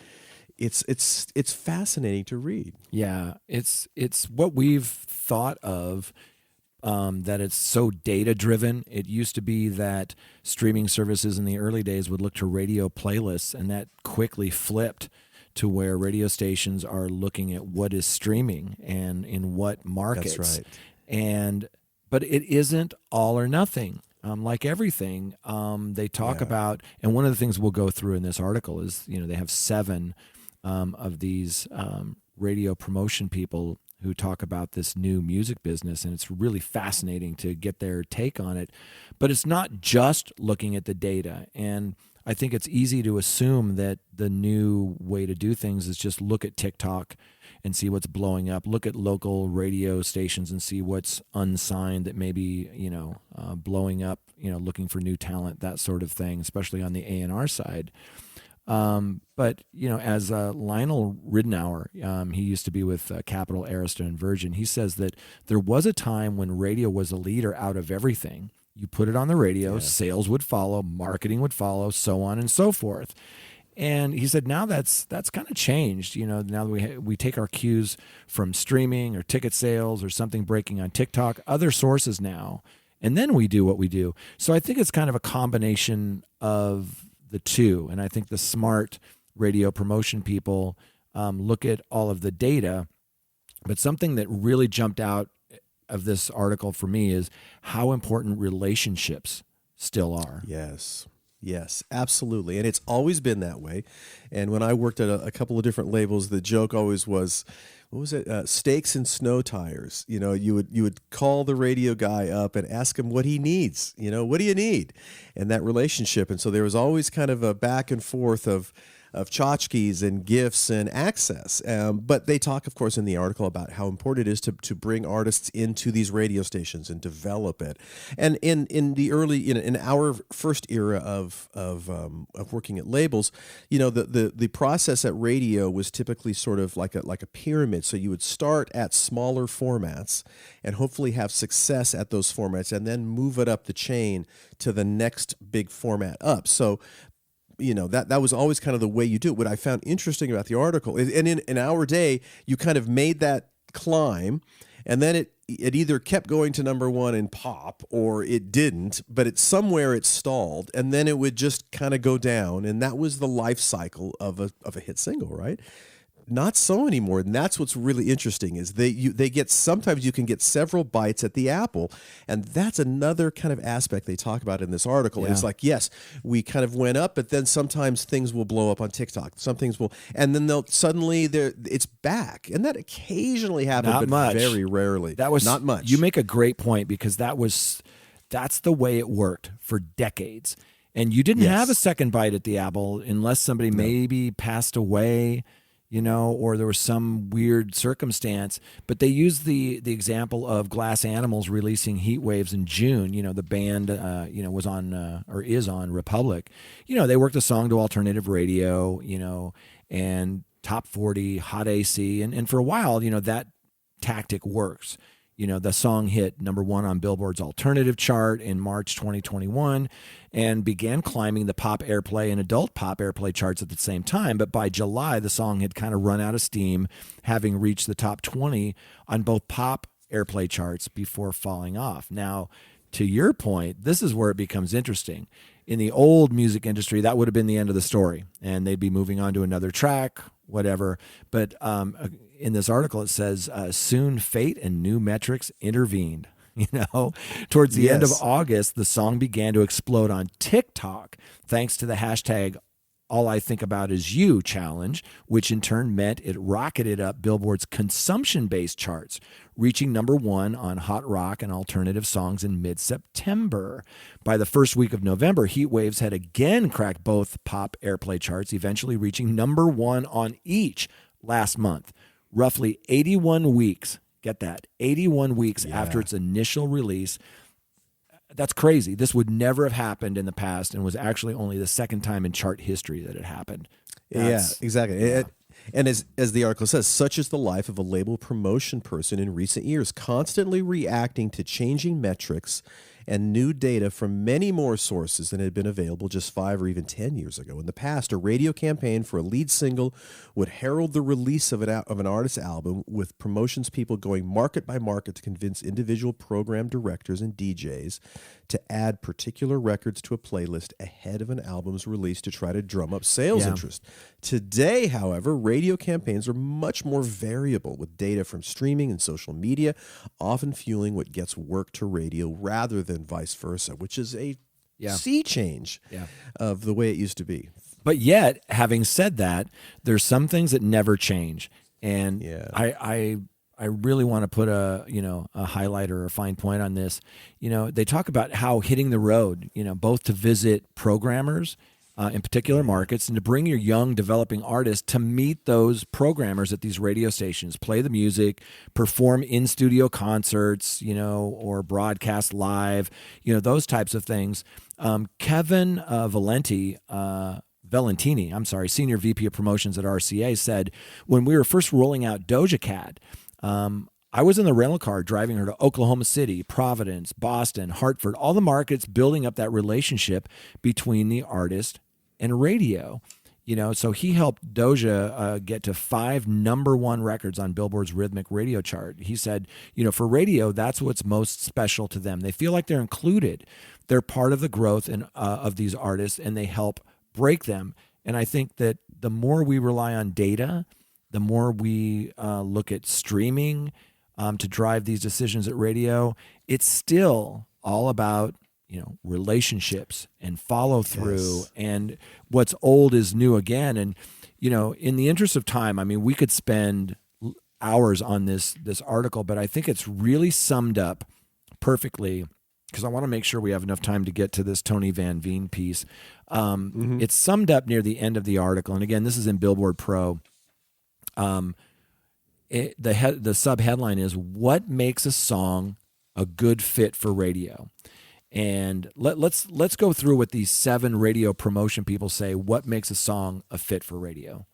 it's fascinating to read. Yeah, it's what we've thought of. That it's so data driven. It used to be that streaming services in the early days would look to radio playlists, and that quickly flipped to where radio stations are looking at what is streaming and in what markets. That's right. But it isn't all or nothing. Like everything, they talk about, and one of the things we'll go through in this article is, they have 7 of these radio promotion people who talk about this new music business, and it's really fascinating to get their take on it. But it's not just looking at the data, and I think it's easy to assume that the new way to do things is just look at TikTok and see what's blowing up, look at local radio stations and see what's unsigned that may be, blowing up, looking for new talent, that sort of thing, especially on the A&R side. But, as Lionel Ridenour, he used to be with Capitol, Arista, and Virgin, he says that there was a time when radio was a leader out of everything. You put it on the radio, sales would follow, marketing would follow, so on and so forth. And he said now that's kind of changed. Now that we take our cues from streaming or ticket sales or something breaking on TikTok, other sources now, and then we do what we do. So I think it's kind of a combination of the two. And I think the smart radio promotion people look at all of the data. But something that really jumped out of this article for me is how important relationships still are. Yes, absolutely. And it's always been that way. And when I worked at a couple of different labels, the joke always was, what was it? Steaks and snow tires. You would call the radio guy up and ask him what he needs. What do you need? And that relationship. And so there was always kind of a back and forth of tchotchkes and gifts and access. But they talk, of course, in the article about how important it is to bring artists into these radio stations and develop it. And in the early, in our first era of working at labels, the process at radio was typically sort of like a pyramid. So you would start at smaller formats and hopefully have success at those formats, and then move it up the chain to the next big format up. So that was always kind of the way you do it. What I found interesting about the article is, and in our day, you kind of made that climb, and then it either kept going to number 1 in pop, or it didn't, but it's somewhere it stalled, and then it would just kind of go down, and that was the life cycle of a hit single, right? Not so anymore, and that's what's really interesting is sometimes you can get several bites at the apple, and that's another kind of aspect they talk about in this article. And it's like, yes, we kind of went up, but then sometimes things will blow up on TikTok. Some things will, and then it's back, and that occasionally happens, but much. Very rarely. That was not much. You make a great point, because that's the way it worked for decades, and you didn't have a second bite at the apple unless somebody maybe passed away, or there was some weird circumstance. But they used the example of Glass Animals releasing Heat Waves in June. The band, was on or is on Republic. They worked a song to alternative radio, and top 40, hot AC. And for a while, that tactic works. The song hit number 1 on Billboard's alternative chart in March 2021 and began climbing the pop airplay and adult pop airplay charts at the same time. But by July, the song had kind of run out of steam, having reached the top 20 on both pop airplay charts before falling off. Now, to your point, this is where it becomes interesting. In the old music industry, that would have been the end of the story, and they'd be moving on to another track, whatever. But in this article, it says, soon fate and new metrics intervened. Towards the end of August, the song began to explode on TikTok thanks to the hashtag All I Think About Is You challenge, which in turn meant it rocketed up Billboard's consumption-based charts, reaching number 1 on hot rock and alternative songs in mid-September. By the first week of November, Heat Waves had again cracked both pop airplay charts, eventually reaching number 1 on each last month. Roughly 81 weeks, get that, 81 weeks after its initial release. That's crazy. This would never have happened in the past and was actually only the second time in chart history that it happened. Yeah, exactly. Yeah. And as the article says, such is the life of a label promotion person in recent years, constantly reacting to changing metrics and new data from many more sources than had been available just 5 or even 10 years ago. In the past, a radio campaign for a lead single would herald the release of an artist's album, with promotions people going market by market to convince individual program directors and DJs to add particular records to a playlist ahead of an album's release to try to drum up sales interest. Today, however, radio campaigns are much more variable, with data from streaming and social media often fueling what gets work to radio rather than vice versa, which is a sea change of the way it used to be. But yet, having said that, there's some things that never change. And I really want to put a highlight or a fine point on this. They talk about how hitting the road, both to visit programmers in particular markets and to bring your young developing artists to meet those programmers at these radio stations, play the music, perform in-studio concerts, or broadcast live, those types of things. Kevin Valentini, Senior VP of Promotions at RCA, said, when we were first rolling out Doja Cat, I was in the rental car driving her to Oklahoma City, Providence, Boston, Hartford, all the markets, building up that relationship between the artist and radio. So he helped Doja get to 5 number 1 records on Billboard's rhythmic radio chart. He said, for radio, that's what's most special to them. They feel like they're included. They're part of the growth of these artists, and they help break them. And I think that the more we rely on data, the more we look at streaming to drive these decisions at radio, it's still all about relationships and follow through, and what's old is new again. And in the interest of time, we could spend hours on this article, but I think it's really summed up perfectly, because I want to make sure we have enough time to get to this Tony Van Veen piece. It's summed up near the end of the article, and again, this is in Billboard Pro. The sub-headline is, what makes a song a good fit for radio? And let's go through what these 7 radio promotion people say, what makes a song a fit for radio.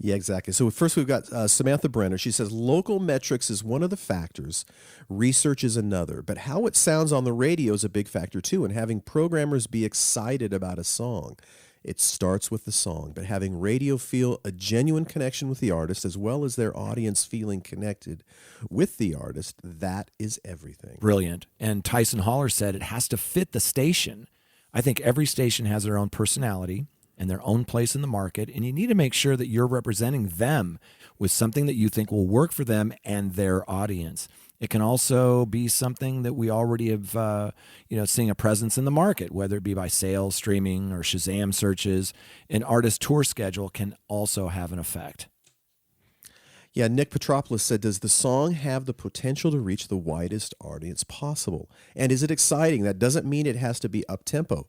Yeah, exactly. So first we've got Samantha Brenner. She says, local metrics is one of the factors. Research is another. But how it sounds on the radio is a big factor too, and having programmers be excited about a song. It starts with the song, but having radio feel a genuine connection with the artist, as well as their audience feeling connected with the artist, that is everything. Brilliant. And Tyson Haller said it has to fit the station. I think every station has their own personality and their own place in the market, and you need to make sure that you're representing them with something that you think will work for them and their audience. It can also be something that we already have, seeing a presence in the market, whether it be by sales, streaming, or Shazam searches. An artist tour schedule can also have an effect. Yeah, Nick Petropoulos said, does the song have the potential to reach the widest audience possible? And is it exciting? That doesn't mean it has to be up-tempo.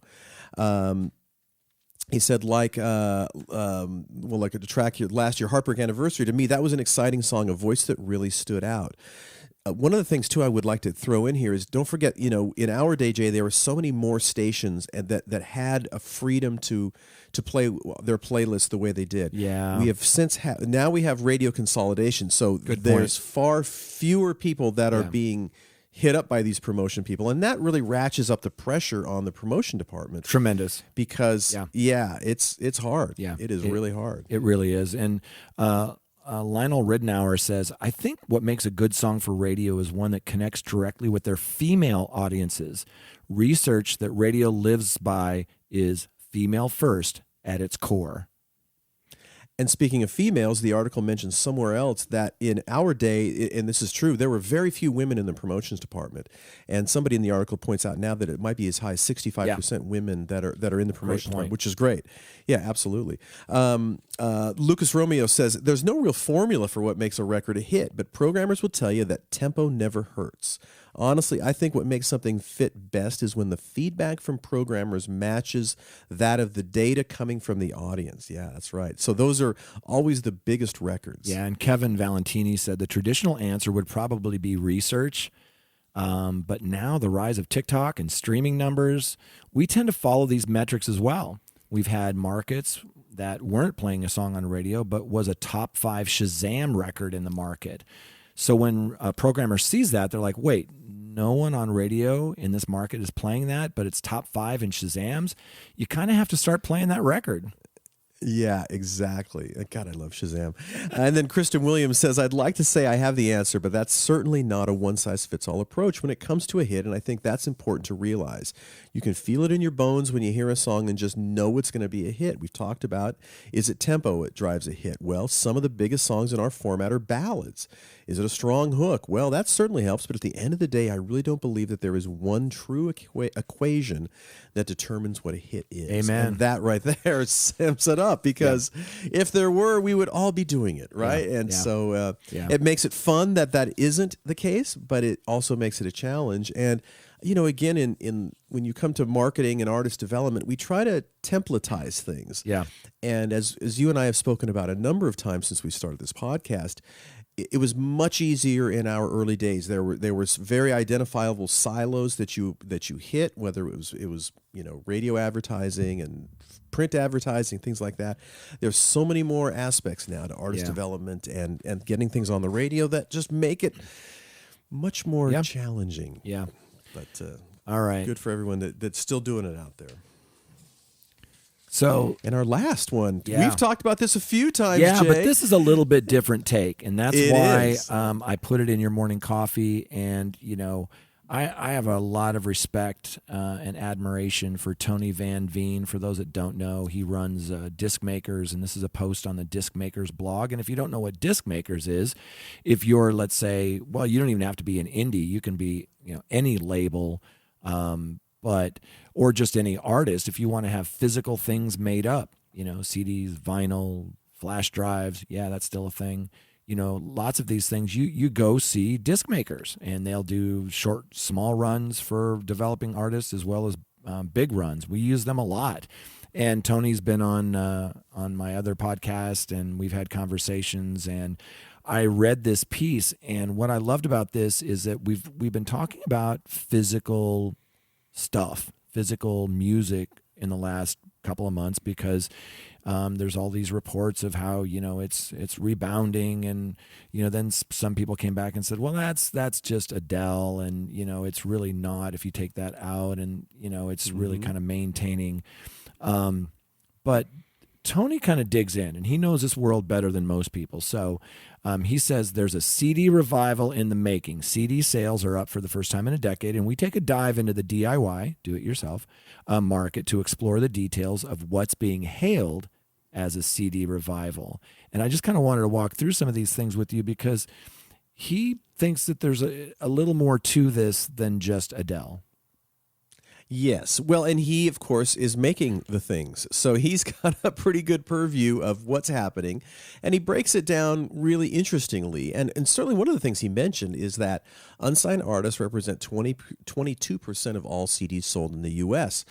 He said, like a track here last year, Heartbreak Anniversary, to me, that was an exciting song, a voice that really stood out. One of the things, too, I would like to throw in here is, don't forget, in our day, Jay, there were so many more stations and that had a freedom to play their playlists the way they did. Yeah. We have now we have radio consolidation, so there's far fewer people that are being hit up by these promotion people, and that really ratchets up the pressure on the promotion department. Tremendous. Because, it's hard. Yeah. It is really hard. It really is. And Lionel Ridenour says, I think what makes a good song for radio is one that connects directly with their female audiences. Research that radio lives by is female first at its core. And speaking of females, the article mentions somewhere else that in our day, and this is true, there were very few women in the promotions department. And somebody in the article points out now that it might be as high as 65% women that are in the promotions department, which is great. Yeah, absolutely. Lucas Romeo says, there's no real formula for what makes a record a hit, but programmers will tell you that tempo never hurts. Honestly, I think what makes something fit best is when the feedback from programmers matches that of the data coming from the audience. Yeah, that's right. So those are always the biggest records. Yeah, and Kevin Valentini said the traditional answer would probably be research. But now the rise of TikTok and streaming numbers, we tend to follow these metrics as well. We've had markets that weren't playing a song on radio, but was a top 5 Shazam record in the market. So when a programmer sees that, they're like, wait, no one on radio in this market is playing that, but it's top 5 in Shazams. You kind of have to start playing that record. Yeah, exactly. God, I love Shazam. And then Kristen Williams says, I'd like to say I have the answer, but that's certainly not a one-size-fits-all approach when it comes to a hit, and I think that's important to realize. You can feel it in your bones when you hear a song and just know it's going to be a hit. We've talked about, is it tempo that drives a hit? Well, some of the biggest songs in our format are ballads. Is it a strong hook? Well, that certainly helps, but at the end of the day, I really don't believe that there is one true equation that determines what a hit is. Amen. And that right there sums it up, because if there were, we would all be doing it, right? So it makes it fun that isn't the case, but it also makes it a challenge. And again, in when you come to marketing and artist development, we try to templatize things. Yeah. And as you and I have spoken about a number of times since we started this podcast, it was much easier in our early days. There were very identifiable silos that you hit, whether it was radio advertising and print advertising, things like that. There's so many more aspects now to artist development and getting things on the radio that just make it much more challenging. Yeah. But all right, good for everyone that's still doing it out there. So, and our last one, we've talked about this a few times, yeah, Jay. but this is a little bit different take, and that's why is. I put it in your morning coffee. And I have a lot of respect and admiration for Tony Van Veen. For those that don't know, he runs Disc Makers, and this is a post on the Disc Makers blog. And if you don't know what Disc Makers is, if you're, let's say, well, you don't even have to be an indie. You can be, any label, or just any artist. If you want to have physical things made up, CDs, vinyl, flash drives, that's still a thing. Lots of these things, you go see Disc Makers, and they'll do short, small runs for developing artists as well as big runs. We use them a lot. And Tony's been on my other podcast, and we've had conversations, and I read this piece, and what I loved about this is that we've been talking about physical stuff, physical music in the last couple of months, because there's all these reports of how it's rebounding, and then some people came back and said, well, that's just Adele, and it's really not if you take that out, and it's really kind of maintaining. But Tony kind of digs in, and he knows this world better than most people. So he says there's a CD revival in the making. CD sales are up for the first time in a decade, and we take a dive into the DIY, do-it-yourself, market to explore the details of what's being hailed as a CD revival. And I just kind of wanted to walk through some of these things with you, because he thinks that there's a little more to this than just Adele. Yes. Well, and he, of course, is making the things. So he's got a pretty good purview of what's happening. And he breaks it down really interestingly. And certainly one of the things he mentioned is that unsigned artists represent 22% of all CDs sold in the U.S.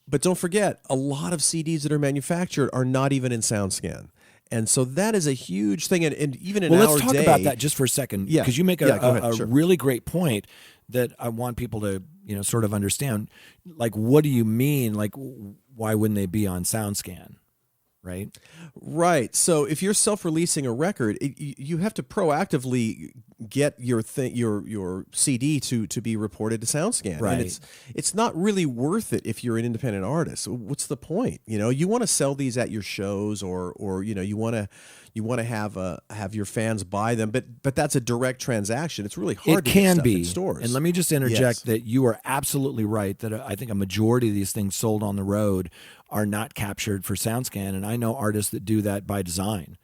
But don't forget, a lot of CDs that are manufactured are not even in SoundScan. And so that is a huge thing. And even in our day... Well, let's talk about that just for a second. Yeah. Because you make Go ahead. Sure. really great point that I want people to, sort of understand. Like, what do you mean? Like, why wouldn't they be on SoundScan? Right? Right. So if you're self-releasing a record, you have to proactively get your CD to be reported to SoundScan. Right. And it's not really worth it if you're an independent artist. What's the point? You want to sell these at your shows, or you want You want to have your fans buy them, but that's a direct transaction. It's really hard to get can stuff be in stores. And let me just interject Yes. that you are absolutely right that I think a majority of these things sold on the road are not captured for SoundScan, and I know artists that do that by design.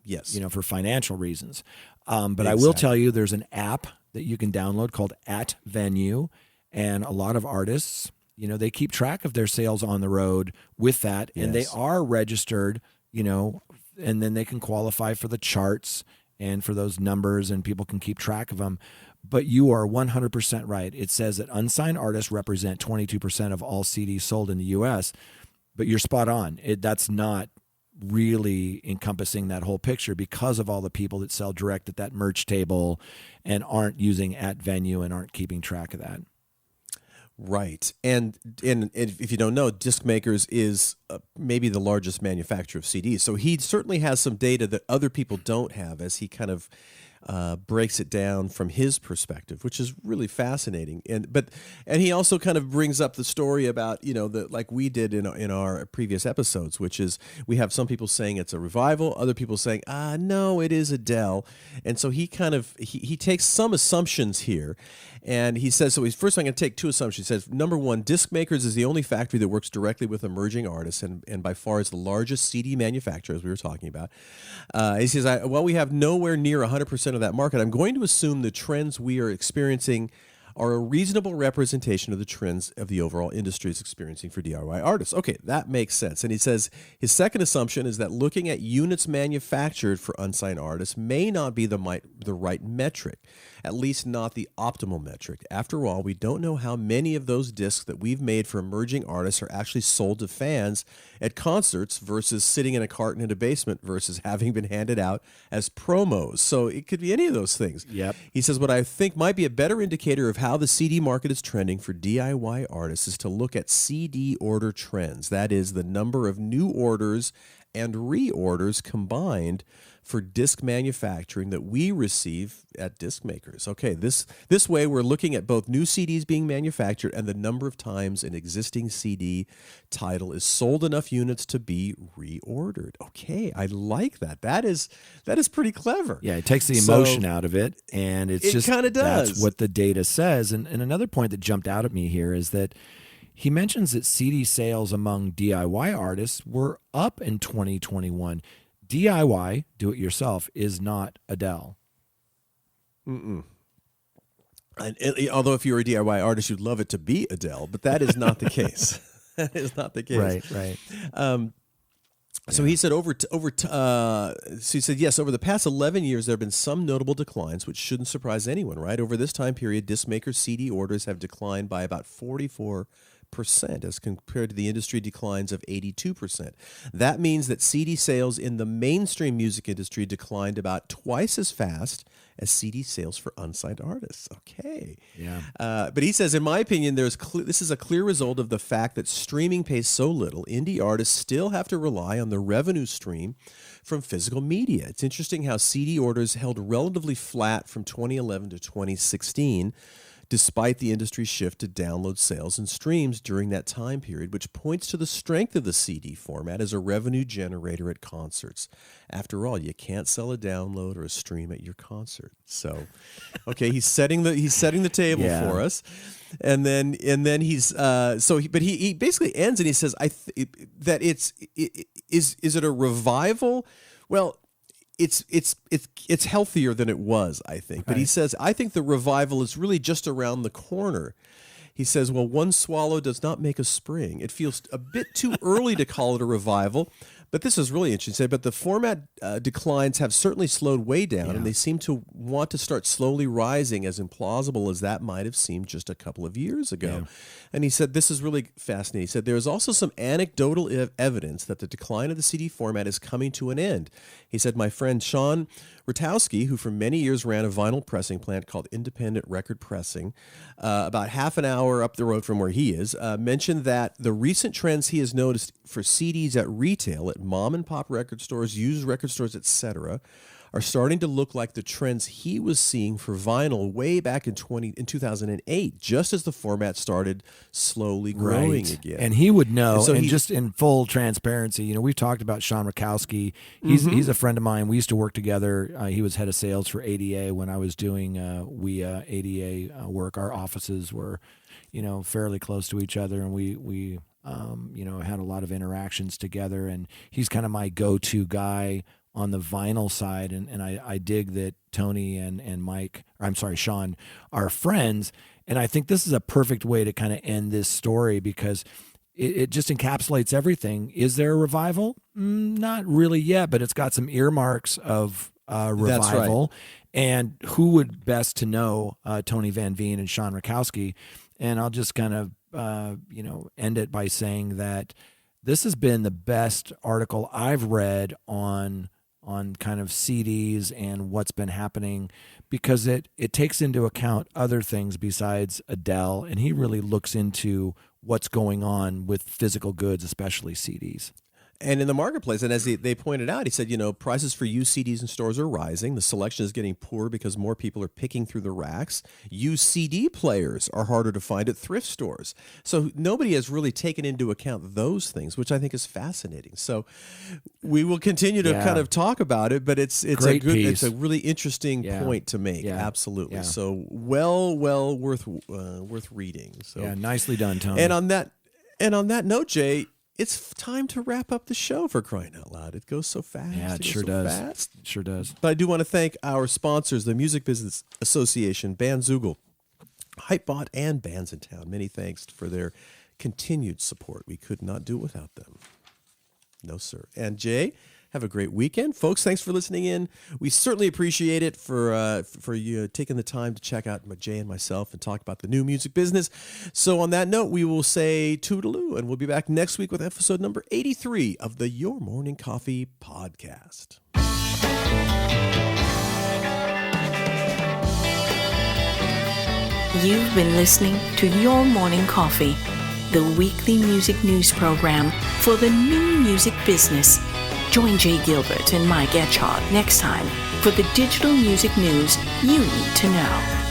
Yes. For financial reasons. But I will tell you, there's an app that you can download called @Venue, and a lot of artists, they keep track of their sales on the road with that, and they Yes. are registered, and then they can qualify for the charts and for those numbers, and people can keep track of them. But you are 100% right. It says that unsigned artists represent 22% of all CDs sold in the U.S., but you're spot on. That's not really encompassing that whole picture because of all the people that sell direct at that merch table and aren't using @Venue and aren't keeping track of that. Right. And if you don't know, Disc Makers is maybe the largest manufacturer of CDs. So he certainly has some data that other people don't have as he kind of breaks it down from his perspective, which is really fascinating. And he also kind of brings up the story about, like we did in our previous episodes, which is we have some people saying it's a revival, other people saying, no, it is Adele. And so he kind of, he takes some assumptions here. And he says, first I'm going to take two assumptions. He says, number one, Disc Makers is the only factory that works directly with emerging artists and by far is the largest CD manufacturer, as we were talking about. He says, while we have nowhere near 100% of that market, I'm going to assume the trends we are experiencing are a reasonable representation of the trends of the overall industry is experiencing for DIY artists. Okay, that makes sense. And he says his second assumption is that looking at units manufactured for unsigned artists may not be the right metric, at least not the optimal metric. After all, we don't know how many of those discs that we've made for emerging artists are actually sold to fans at concerts versus sitting in a carton in a basement versus having been handed out as promos. So it could be any of those things. Yep. He says, what I think might be a better indicator of how the CD market is trending for DIY artists is to look at CD order trends. That is the number of new orders and reorders combined for disc manufacturing that we receive at Disc Makers. Okay, this way we're looking at both new CDs being manufactured and the number of times an existing CD title is sold enough units to be reordered. Okay, I like that. That is pretty clever. Yeah, it takes the emotion out of it, and it kinda does. That's what the data says. And another point that jumped out at me here is that he mentions that CD sales among DIY artists were up in 2021. DIY, do it yourself, is not Adele. Mm-mm. Although if you're a DIY artist, you'd love it to be Adele, but that is not the case. That is not the case. Right. So he said so he said, yes, over the past 11 years, there have been some notable declines, which shouldn't surprise anyone, right? Over this time period, Disc Makers CD orders have declined by about 44% as compared to the industry declines of 82%. That means that CD sales in the mainstream music industry declined about twice as fast as CD sales for unsigned artists. Okay. Yeah. But he says, in my opinion, this is a clear result of the fact that streaming pays so little. Indie artists still have to rely on the revenue stream from physical media. It's interesting how CD orders held relatively flat from 2011 to 2016, despite the industry's shift to download sales and streams during that time period, which points to the strength of the CD format as a revenue generator at concerts. After all, you can't sell a download or a stream at your concert. So, okay, he's setting the table for us, and then he's but he basically ends and he says, is it a revival? Well, it's healthier than it was, I think. But he says, I think the revival is really just around the corner. He says, well, one swallow does not make a spring. It feels a bit too early to call it a revival. But this is really interesting. But the format declines have certainly slowed way down, and they seem to want to start slowly rising, as implausible as that might have seemed just a couple of years ago. Yeah. And he said, this is really fascinating. He said, there is also some anecdotal evidence that the decline of the CD format is coming to an end. He said, my friend Sean Rutowski, who for many years ran a vinyl pressing plant called Independent Record Pressing, about half an hour up the road from where he is, mentioned that the recent trends he has noticed for CDs at retail, at mom and pop record stores, used record stores, etc., are starting to look like the trends he was seeing for vinyl way back in 2008, just as the format started slowly growing again. And he would know. And so just in full transparency, we've talked about Sean Rakowski. He's a friend of mine. We used to work together. He was head of sales for ADA when I was doing ADA work. Our offices were, fairly close to each other, and we had a lot of interactions together. And he's kind of my go-to guy on the vinyl side, and I dig that Tony and Mike, or I'm sorry, Sean, are friends. And I think this is a perfect way to kind of end this story, because it just encapsulates everything. Is there a revival? Not really yet, but it's got some earmarks of revival. That's right. And who would best to know Tony Van Veen and Sean Rakowski? And I'll just kind of end it by saying that this has been the best article I've read on kind of CDs and what's been happening, because it takes into account other things besides Adele, and he really looks into what's going on with physical goods, especially CDs. And in the marketplace, and as they pointed out, he said, prices for used CDs in stores are rising. The selection is getting poorer because more people are picking through the racks. Used CD players are harder to find at thrift stores. So nobody has really taken into account those things, which I think is fascinating. So we will continue to kind of talk about it, but it's a really interesting point to make. Yeah. Absolutely. Yeah. So well worth reading. So yeah, nicely done, Tony. And on that note, Jay, it's time to wrap up the show, for crying out loud. It goes so fast. Yeah, it sure does. It sure does. But I do want to thank our sponsors, the Music Business Association, Bandzoogle, Hypebot, and Bands in Town. Many thanks for their continued support. We could not do it without them. No, sir. And Jay, have a great weekend. Folks, thanks for listening in. We certainly appreciate it for you taking the time to check out Jay and myself and talk about the new music business. So on that note, we will say toodaloo, and we'll be back next week with episode number 83 of the Your Morning Coffee podcast. You've been listening to Your Morning Coffee, the weekly music news program for the new music business. Join Jay Gilbert and Mike Etchart next time for the digital music news you need to know.